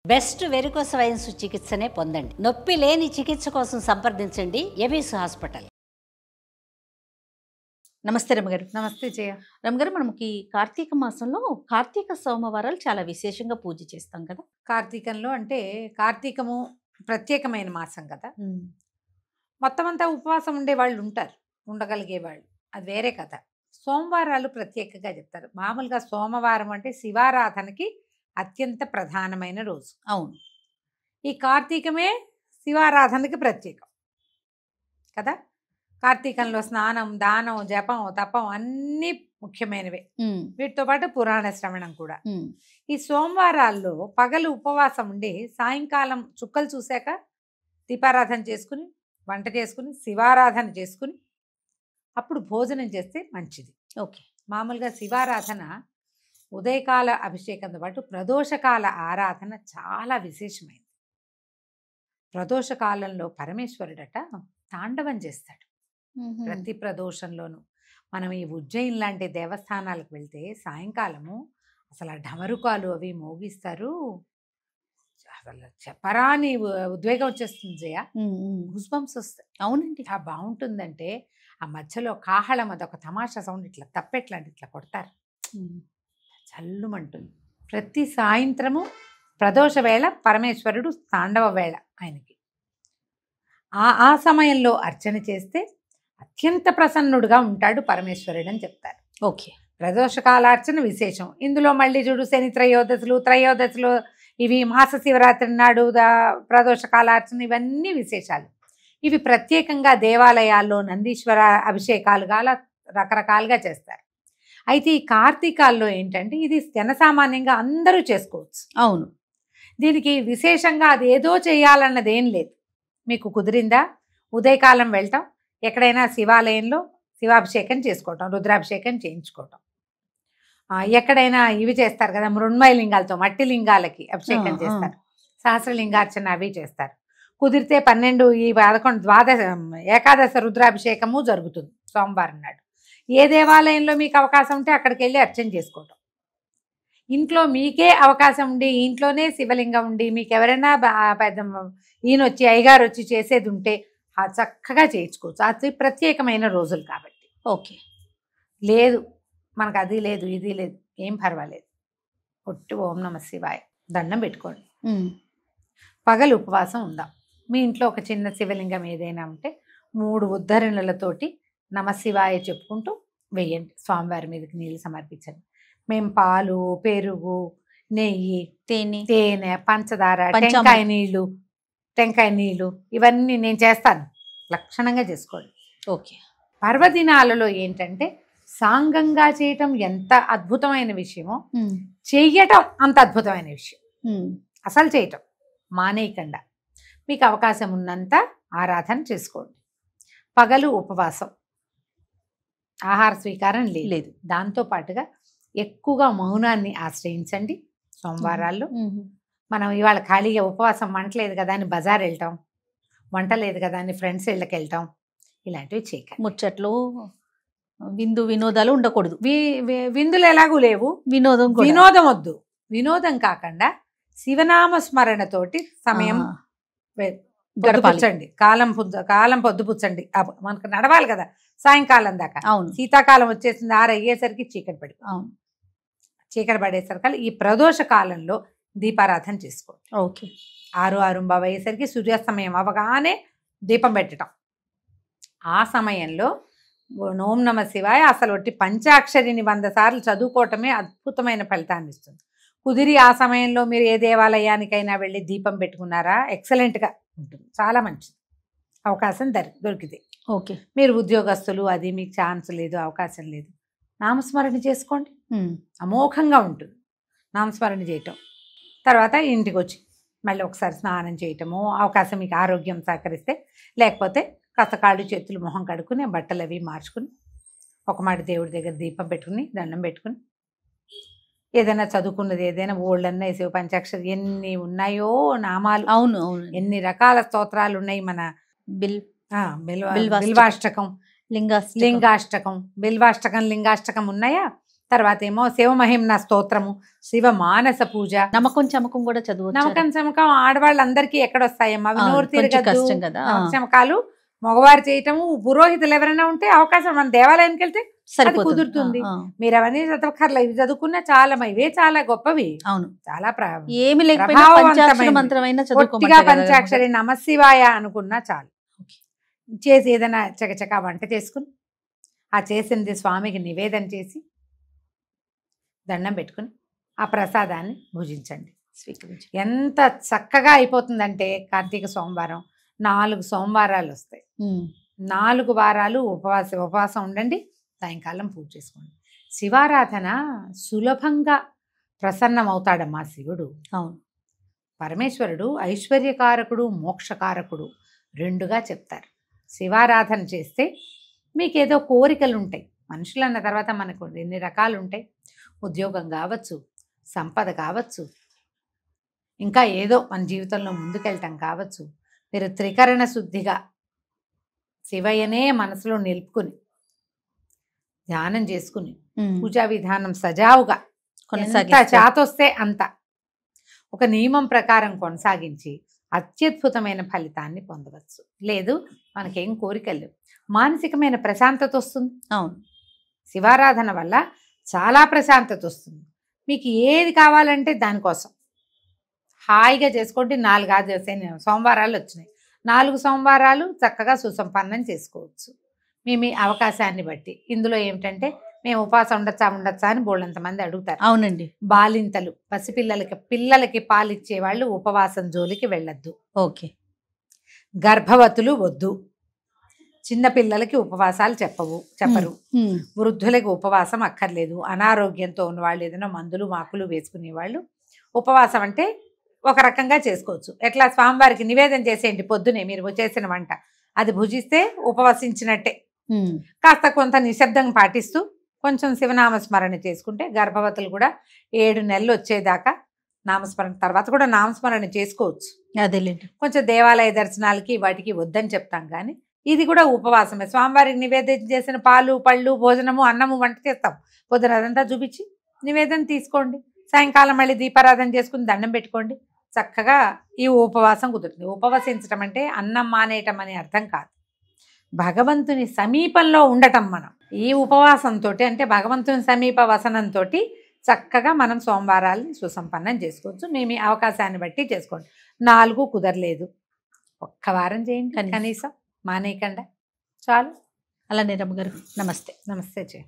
Best varicose veins చికిత్సనే పొందండి. నొప్పి లేని చికిత్స కోసం సంప్రదించండి ఎబిస్ హాస్పిటల్. నమస్తే రమగారు. నమస్తే జయ. రమగారు, మనకి కార్తీక మాసంలో కార్తీక సోమవారాలు చాలా విశేషంగా పూజ చేస్తాం కదా. కార్తీకంలో అంటే కార్తీకము ప్రత్యేకమైన మాసం కదా. మొత్తం అంతా ఉపవాసం ఉండే వాళ్ళు ఉంటారు, ఉండగలిగే వాళ్ళు, అది వేరే కథ. సోమవారాలు ప్రత్యేకంగా చెప్తారు. మామూలుగా సోమవారం అంటే శివారాధనకి అత్యంత ప్రధానమైన రోజు. అవును, ఈ కార్తీకమే శివారాధనకి ప్రత్యేకం కదా. కార్తీకంలో స్నానం, దానం, జపం, తపం అన్నీ ముఖ్యమైనవే. వీటితో పాటు పురాణ శ్రవణం కూడా. ఈ సోమవారాల్లో పగలు ఉపవాసం ఉండి సాయంకాలం చుక్కలు చూశాక దీపారాధన చేసుకుని, వంట చేసుకుని, శివారాధన చేసుకుని అప్పుడు భోజనం చేస్తే మంచిది. ఓకే. మామూలుగా శివారాధన ఉదయకాల అభిషేకంతో పాటు ప్రదోషకాల ఆరాధన చాలా విశేషమైనది. ప్రదోషకాలంలో పరమేశ్వరుడట తాండవం చేస్తాడు ప్రతి ప్రదోషంలోనూ. మనం ఈ ఉజ్జయిన్ లాంటి దేవస్థానాలకు వెళ్తే సాయంకాలము అసలు ఆ ఢమరుకాలు అవి మోగిస్తారు. అసలు చెప్పరాని ఉద్వేగం వచ్చేస్తుంది జయ. గుస్బంప్స్ వస్తాయి. అవునండి. ఆ బాగుంటుందంటే ఆ మధ్యలో కాహళం అదొక తమాషా సౌండ్, ఇట్లా తప్పెట్లాంటి ఇట్లా కొడతారు, చల్లుమంటుంది. ప్రతి సాయంత్రము ప్రదోష వేళ పరమేశ్వరుడు తాండవ వేళ ఆయనకి. ఆ సమయంలో అర్చన చేస్తే అత్యంత ప్రసన్నుడుగా ఉంటాడు పరమేశ్వరుడు అని చెప్తారు. ఓకే. ప్రదోషకాలార్చన విశేషం. ఇందులో మళ్ళీ చూడు శని త్రయోదశులు ఇవి మాస శివరాత్రి నాడు ప్రదోషకాలార్చన, ఇవన్నీ విశేషాలు. ఇవి ప్రత్యేకంగా దేవాలయాల్లో నందీశ్వర అభిషేకాలుగా రకరకాలుగా చేస్తారు. అయితే ఈ కార్తీకాల్లో ఏంటంటే ఇది జనసామాన్యంగా అందరూ చేసుకోవచ్చు. అవును. దీనికి విశేషంగా అది ఏదో చేయాలన్నది ఏం లేదు. మీకు కుదిరిందా ఉదయకాలం వెళ్ళటం, ఎక్కడైనా శివాలయంలో శివాభిషేకం చేసుకోవటం, రుద్రాభిషేకం చేయించుకోవటం, ఎక్కడైనా ఇవి చేస్తారు కదా మృణ్మయ లింగాలతో మట్టి లింగాలకి అభిషేకం చేస్తారు, సహస్రలింగార్చన అవి చేస్తారు. కుదిరితే 12 ఈ 11 ద్వాదశ ఏకాదశ రుద్రాభిషేకము జరుగుతుంది సోమవారం నాడు. ఏ దేవాలయంలో మీకు అవకాశం ఉంటే అక్కడికి వెళ్ళి అర్చన చేసుకోవటం. ఇంట్లో మీకే అవకాశం ఉండి ఇంట్లోనే శివలింగం ఉండి మీకు ఎవరైనా పెద్ద ఈయన వచ్చి అయ్యగారు వచ్చి చేసేది ఉంటే చక్కగా చేయించుకోవచ్చు. అది ప్రత్యేకమైన రోజులు కాబట్టి. ఓకే. లేదు మనకు అది లేదు ఇది లేదు, ఏం పర్వాలేదు, ఒట్టి ఓం నమ శివాయ దండం పెట్టుకోండి. పగలు ఉపవాసం ఉందాం. మీ ఇంట్లో ఒక చిన్న శివలింగం ఏదైనా ఉంటే 3 ఉద్ధరణలతోటి నమశివాయ చెప్పుకుంటూ వేయండి. స్వామివారి మీదకి నీళ్ళు సమర్పించండి. మేము పాలు, పెరుగు, నెయ్యి, తేనె, పంచదార, టెంకాయ నీళ్ళు ఇవన్నీ నేను చేస్తాను. లక్షణంగా చేసుకోండి. ఓకే. పర్వదినాలలో ఏంటంటే సాంగంగా చేయటం ఎంత అద్భుతమైన విషయమో చెయ్యటం అంత అద్భుతమైన విషయం. అసలు చేయటం మానేయకుండా మీకు అవకాశం ఉన్నంత ఆరాధన చేసుకోండి. పగలు ఉపవాసం, ఆహార స్వీకారం లేదు. దాంతోపాటుగా ఎక్కువగా మౌనాన్ని ఆశ్రయించండి. సోమవారాల్లో మనం ఇవాళ ఖాళీగా ఉపవాసం, వంట లేదు కదా అని బజార్ వెళ్ళటం, వంట లేదు కదా అని ఫ్రెండ్స్ ఇళ్ళకి వెళ్ళటం, ఇలాంటివి చేయకండి. ముచ్చట్లు, వినోదాలు ఉండకూడదు. విందులు ఎలాగూ లేవు, వినోదం వద్దు. వినోదం కాకుండా శివనామ స్మరణతోటి సమయం గడపండి. కాలం పొద్దుపుచ్చండి. మనకు నడవాలి కదా సాయంకాలం దాకా. అవును. శీతాకాలం వచ్చేసింది, 6 అయ్యేసరికి చీకటి పడేసరికి ఈ ప్రదోష కాలంలో దీపారాధన చేసుకోండి. ఓకే. 6:6 అయ్యేసరికి సూర్యాస్తమయం అవగానే దీపం పెట్టడం. ఆ సమయంలో ఓం నమ శివాయ అసలు ఒట్టి పంచాక్షరిని 100 సార్లు చదువుకోవటమే అద్భుతమైన ఫలితాన్ని ఇస్తుంది. కుదిరి ఆ సమయంలో మీరు ఏ దేవాలయానికైనా వెళ్ళి దీపం పెట్టుకున్నారా ఎక్సలెంట్గా ఉంటుంది, చాలా మంచిది. అవకాశం దొరికితే. ఓకే. మీరు ఉద్యోగస్తులు, అది మీకు ఛాన్స్ లేదు, అవకాశం లేదు, నామస్మరణ చేసుకోండి. అమోఘంగా ఉంటుంది నామస్మరణ చేయటం. తర్వాత ఇంటికి వచ్చి మళ్ళీ ఒకసారి స్నానం చేయటము, అవకాశం మీకు ఆరోగ్యం సహకరిస్తే, లేకపోతే కాస్త కాళ్ళు చేతులు మొహం కడుక్కుని బట్టలు అవి మార్చుకుని ఒక మాట దేవుడి దగ్గర దీపం పెట్టుకుని దండం పెట్టుకుని ఏదైనా చదువుకున్నది ఏదైనా ఓళ్ళన్నా శివ పంచాక్షరి ఎన్ని ఉన్నాయో నామాలు. అవును. ఎన్ని రకాల స్తోత్రాలు ఉన్నాయి. మన బిల్వాష్టకం, లింగాష్టకం, బిల్వాష్టకం, లింగాష్టకం ఉన్నాయా? తర్వాత ఏమో శివమహిమ్న స్తోత్రము, శివ మానస పూజ. నమ్మకం చమకం కూడా చదువు. నమ్మకం చమకం ఆడవాళ్ళందరికీ ఎక్కడొస్తాయమ్మా, అవి నోరు తిరగదు. కష్టం కదా. చమకాలు మగవారు చేయటము, పురోహితులు ఎవరైనా ఉంటే అవకాశం, మన దేవాలయానికి వెళ్తే అది కుదురుతుంది. మీరు అవన్నీ చదవకర్లా, ఇవి చదువుకున్నా చాలా, ఇవే చాలా గొప్పవి. అవును, చాలా ఏమి లేకపోయినా పంచాక్షరి మంత్రమైనా పొట్టిగా పంచాక్షరి నమశివాయ అనుకున్నా చాలు. చేసి ఏదైనా చకచకా వంట చేసుకుని ఆ చేసింది స్వామికి నివేదన చేసి దండం పెట్టుకుని ఆ ప్రసాదాన్ని భుజించండి. ఎంత చక్కగా అయిపోతుందంటే కార్తీక సోమవారం 4 సోమవారాలు వస్తాయి. 4 వారాలు ఉపవాసం ఉండండి, సాయంకాలం పూజ చేసుకోండి. శివారాధన సులభంగా ప్రసన్నమవుతాడమ్మా శివుడు. అవును, పరమేశ్వరుడు ఐశ్వర్యకారకుడు, మోక్షకారకుడు రెండుగా చెప్తారు. శివారాధన చేస్తే మీకేదో కోరికలు ఉంటాయి. మనుషులు అన్న తర్వాత మనకు ఎన్ని రకాలు ఉంటాయి. ఉద్యోగం కావచ్చు, సంపద కావచ్చు, ఇంకా ఏదో మన జీవితంలో ముందుకెళ్ళటం కావచ్చు. మీరు త్రికరణ శుద్ధిగా శివయ్యనే మనసులో నిలుపుకుని ధ్యానం చేసుకుని పూజా విధానం సజావుగా ఎంత చాతొస్తే అంత ఒక నియమం ప్రకారం కొనసాగించి అత్యద్భుతమైన ఫలితాన్ని పొందవచ్చు. లేదు మనకేం కోరికలు లేవు, మానసికమైన ప్రశాంతత వస్తుంది. అవును, శివారాధన వల్ల చాలా ప్రశాంతత వస్తుంది. మీకు ఏది కావాలంటే దానికోసం హాయిగా చేసుకోండి. 4 సోమవారాలు వచ్చినాయి, 4 సోమవారాలు చక్కగా సుసంపన్నం చేసుకోవచ్చు మీ అవకాశాన్ని బట్టి. ఇందులో ఏమిటంటే మేము ఉపవాసం ఉండొచ్చా అని బోళ్ళంతమంది అడుగుతారు. అవునండి. బాలింతలు, పిల్లలకి పాలిచ్చే వాళ్ళు ఉపవాసం జోలికి వెళ్ళొద్దు. ఓకే. గర్భవతులు వద్దు, చిన్న పిల్లలకి ఉపవాసాలు చెప్పరు. వృద్ధులకి ఉపవాసం అక్కర్లేదు. అనారోగ్యంతో ఉన్న వాళ్ళు, ఏదైనా మందులు మాకులు వేసుకునే వాళ్ళు ఉపవాసం అంటే ఒక రకంగా చేసుకోవచ్చు. ఎట్లా, స్వామివారికి నివేదన చేసేయండి పొద్దునే మీరు చేసిన వంట, అది భుజిస్తే ఉపవసించినట్టే. కాస్త కొంత నిశ్శబ్దం పాటిస్తూ కొంచెం శివనామస్మరణ చేసుకుంటే గర్భవతులు కూడా 7 నెలలు వచ్చేదాకా నామస్మరణ, తర్వాత కూడా నామస్మరణ చేసుకోవచ్చు. అదేలేండి. కొంచెం దేవాలయ దర్శనాలకి వాటికి వద్దని చెప్తాం, కానీ ఇది కూడా ఉపవాసమే. స్వామివారికి నివేదన చేసిన పాలు, పళ్ళు, భోజనము, అన్నము వంట చేస్తాం. పొద్దున అదంతా చూపించి నివేదన తీసుకోండి. సాయంకాలం మళ్ళీ దీపారాధన చేసుకుని దండం పెట్టుకోండి. చక్కగా ఈ ఉపవాసం కుదురుతుంది. ఉపవసించడం అంటే అన్నం మానేయటం అనే అర్థం కాదు, భగవంతుని సమీపంలో ఉండటం. మనం ఈ ఉపవాసంతో అంటే భగవంతుని సమీప వసనంతో చక్కగా మనం సోమవారాలని సుసంపన్నం చేసుకోవచ్చు. మీ అవకాశాన్ని బట్టి చేసుకోండి. 4 కుదరలేదు, 1 వారం చేయండి కనీసం, మానేయకుండా చాలు. అలానే రమ్మగారు, నమస్తే. నమస్తే.